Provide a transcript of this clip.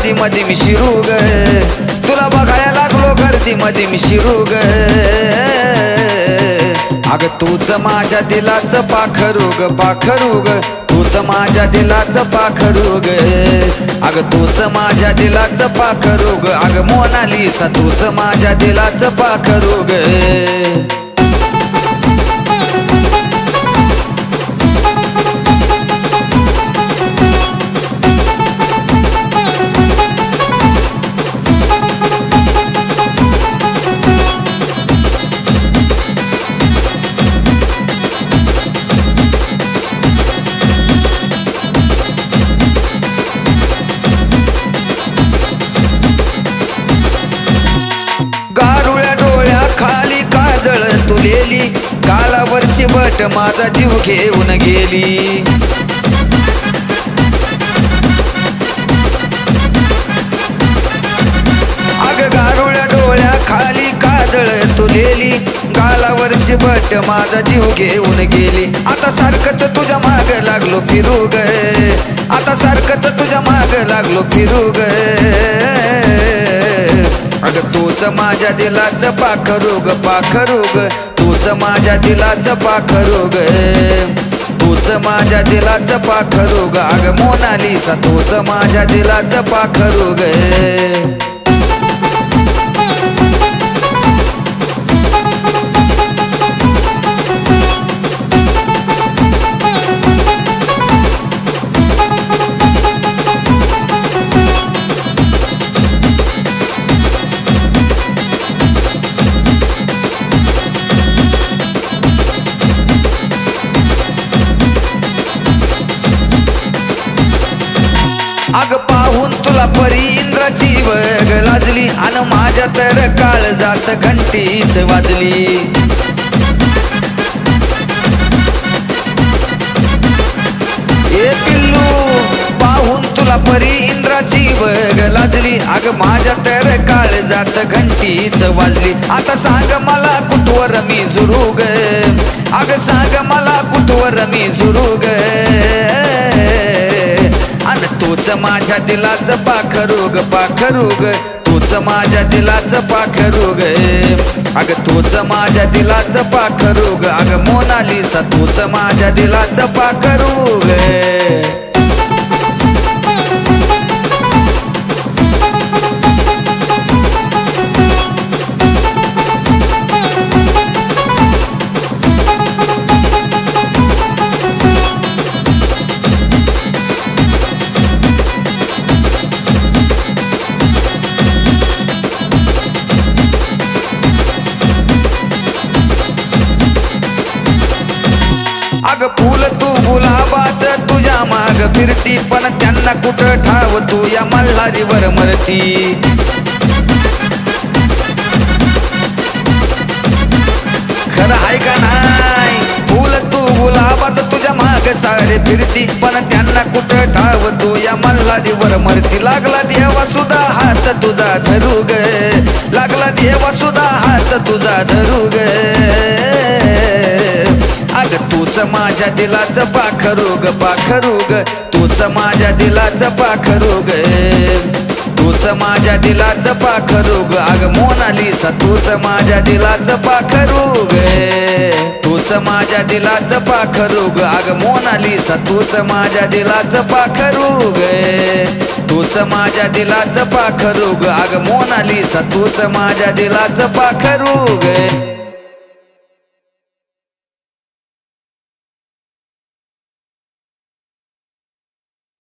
गर्दीमध्ये मी शिरू ग, तुला बघायला लागलो गर्दीमध्ये मी शिरू ग. अग तूच माझ्या दिलाचं पाखरू ग, पाखरू ग, तूच माझ्या दिलाचं पाखरू ग. अग तूच माझ्या दिलाचं पाखरू ग, अग मोनालिसा तूच माझ्या दिलाचं पाखरू ग. गारुळ्या डोळ्या खाली काजळ तुलेली, गालावरची बट माझा जीव घेऊन गेली. अग गारुळ्या डोळ्या खाली काजळ तुलेली, गालावरची बट माझा जीव घेऊन गेली. आता सारखंच तुझ्या माग लागलो फिरू ग, आता सारखंच तुझ्या माग लागलो फिरू ग. अग तूच माझ्या दिलाचं पाखरू ग, पाखरू ग, तूच माझ्या दिलाचं पाखरू ग, तूच माझ्या दिलाचं पाखरू ग. अग मोनालिसा तूच माझ्या दिलाचं पाखरू ग. अग पाहून तुला परी इंद्राची बग लाजली, अन माझ्या तर काळजात घंटीच वाजली. ए पिल्लू पाहून तुला परी इंद्राची बग लाजली, अग माझ्या तर काळजात घंटीच वाजली. आता सांग मला कुठवर मी झुरू ग, अग सांग मला कुठवर मी झुरू ग. अन तूच माझ्या दिलाचं पाखरू ग, पाखरू ग, तूच माझ्या दिलाचं पाखरू ग. अग तूच माझ्या दिलाचं पाखरू ग, अग मोनालिसा तूच माझ्या दिलाचं पाखरू ग. अग फुल तू गुलाबाच तुझ्या माग फिरती, पण त्यांना कुठं ठाव तू या मल्हारीवर मरती. खरं आहे का नाही? फुल तू गुलाबाच तुझ्या माग सारे फिरती, पण त्यांना कुठं ठाव तू या मल्हारीवर मरती. लागला देवा सुद्धा हात तुझा धरू ग, लागला देवा सुद्धा हात तुझा धरू ग. अग तूच माझ्या दिलाचं पाखरू ग, पाखरू ग, तूच माझ्या दिलाचं पाखरू ग, तूच माझ्या दिलाचं पाखरू ग. अग मोनालिसा तूच माझ्या दिलाचं पाखरू ग, तूच माझ्या दिलाचं पाखरू ग. अग मोनालिसा तूच माझ्या दिलाचं पाखरू ग, तूच माझ्या दिलाचं पाखरू ग. अग मोनालिसा तूच माझ्या दिलाचं पाखरू ग.